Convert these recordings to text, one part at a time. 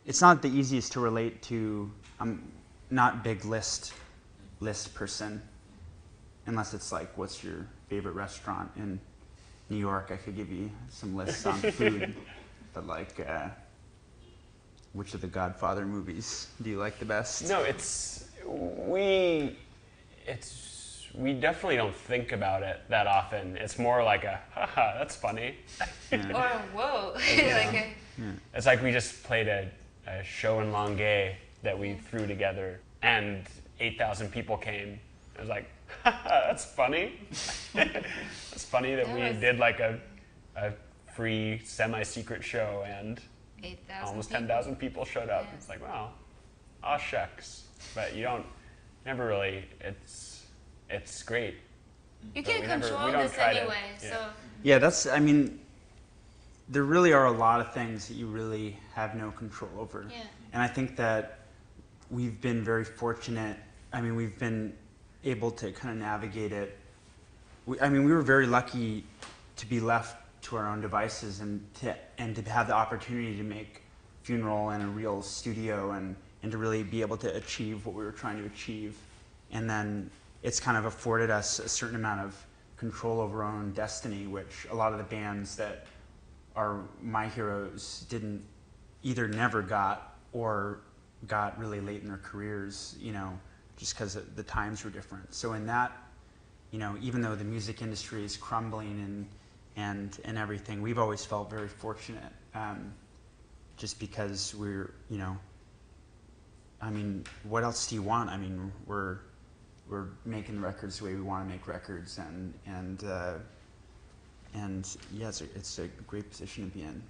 it's not the easiest to relate to. I'm not big list person, unless it's like, what's your favorite restaurant in New York? I could give you some lists on food, but like, which of the Godfather movies do you like the best? No, we definitely don't think about it that often. It's more like a, haha, that's funny. Yeah. Or whoa. It's like we just played a show in Longueuil that we threw together, and 8,000 people came. It was like, haha, that's funny. It's funny that we did like a free semi-secret show and 8,000 almost 10,000 people showed up. Yeah. It's like, wow, aw shucks. But you don't, never really, it's great. You But can't we never- control we don't this try to- anyway, yeah. so Yeah, I mean, there really are a lot of things that you really have no control over. yeah. And I think that we've been very fortunate. I mean, we've been able to kind of navigate it. We were very lucky to be left to our own devices and to have the opportunity to make Funeral in a real studio and to really be able to achieve what we were trying to achieve. And then it's kind of afforded us a certain amount of control over our own destiny, which a lot of the bands that are my heroes didn't either never got or got really late in their careers, just because the times were different. So in that, even though the music industry is crumbling and everything, we've always felt very fortunate, just because we're, what else do you want? I mean, we're making records the way we want to make records, and yeah, it's a great position to be in.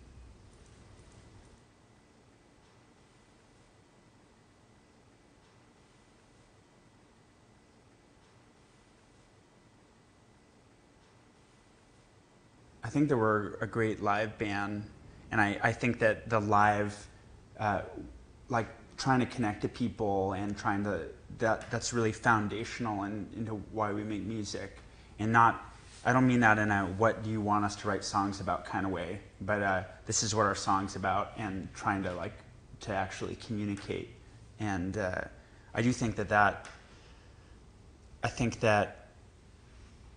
I think that we're a great live band, and I think that the live, like trying to connect to people and that's really foundational into why we make music. And I don't mean that in a what do you want us to write songs about kind of way, but this is what our song's about, and trying to to actually communicate. And I do think that I think that,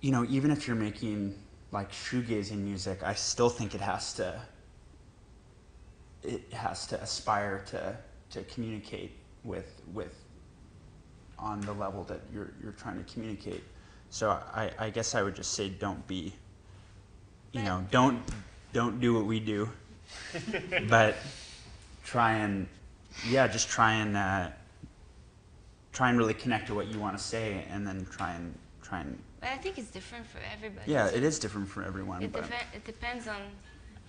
even if you're making like shoegazing music, I still think it has to aspire to communicate with on the level that you're trying to communicate. So I guess I would just say don't be, don't do what we do, but try and really connect to what you want to say, and then try and. But I think it's different for everybody. Yeah, it is different for everyone. It depends on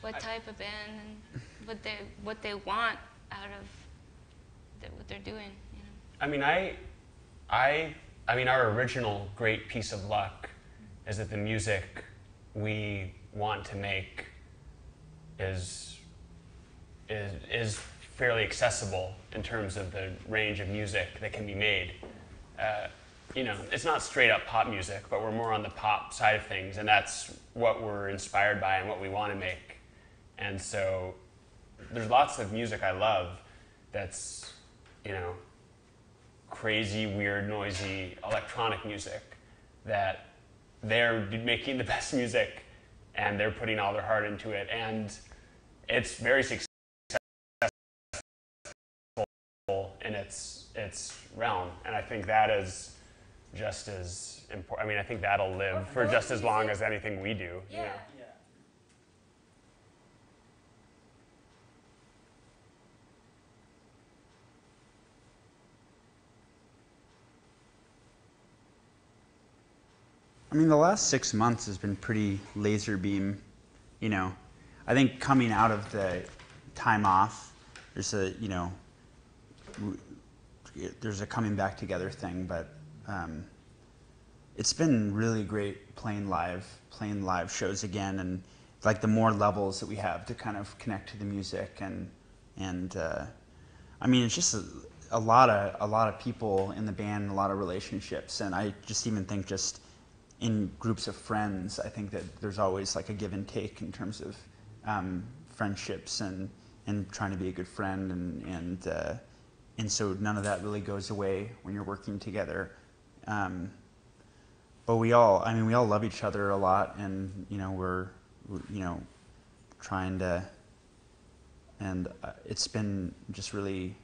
what type of band and what they want out of what they're doing. I mean, our original great piece of luck is that the music we want to make is fairly accessible in terms of the range of music that can be made. It's not straight up pop music, but we're more on the pop side of things, and that's what we're inspired by and what we want to make. And so there's lots of music I love that's, crazy, weird, noisy electronic music that they're making the best music and they're putting all their heart into it, and it's very successful in its realm. And I think that is just as important. I think that'll live for just as long as anything we do. Yeah. The last 6 months has been pretty laser beam. I think coming out of the time off, there's a coming back together thing, but it's been really great playing live shows again, and like the more levels that we have to kind of connect to the music, and it's just a lot of people in the band, a lot of relationships, and I just even think just in groups of friends, I think that there's always like a give and take in terms of friendships and trying to be a good friend, and so none of that really goes away when you're working together. But we all love each other a lot, and we're trying to, and it's been just really,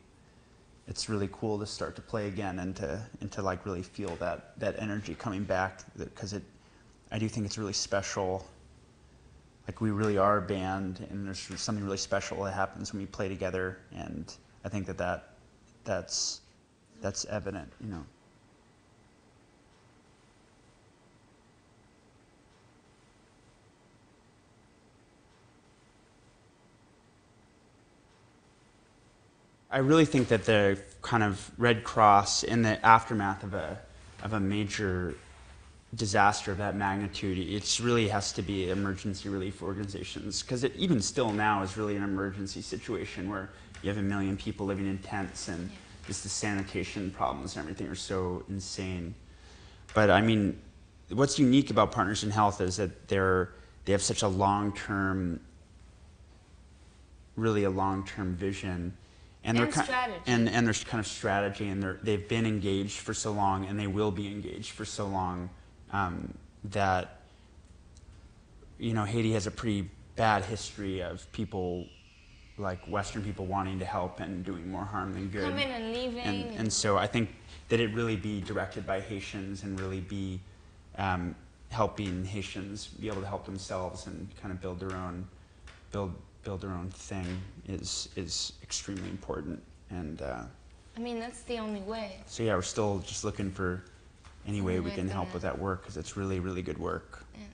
it's really cool to start to play again and to like really feel that energy coming back, because I do think it's really special. Like, we really are a band, and there's something really special that happens when we play together, and I think that's evident, I really think that the kind of Red Cross, in the aftermath of a major disaster of that magnitude, it really has to be emergency relief organizations, because it even still now is really an emergency situation where you have 1 million people living in tents, and just the sanitation problems and everything are so insane. But I mean, what's unique about Partners in Health is that they have such a long-term vision. And strategy. And there's kind of strategy, and they've been engaged for so long, and they will be engaged for so long, that Haiti has a pretty bad history of people, like Western people, wanting to help and doing more harm than good. Coming and leaving. And so I think that it really be directed by Haitians, and really be helping Haitians be able to help themselves and kind of build their own thing is extremely important. And I mean, that's the only way. so yeah, we're still just looking for any way we can help Yeah. with that work, because it's really, really good work. Yeah.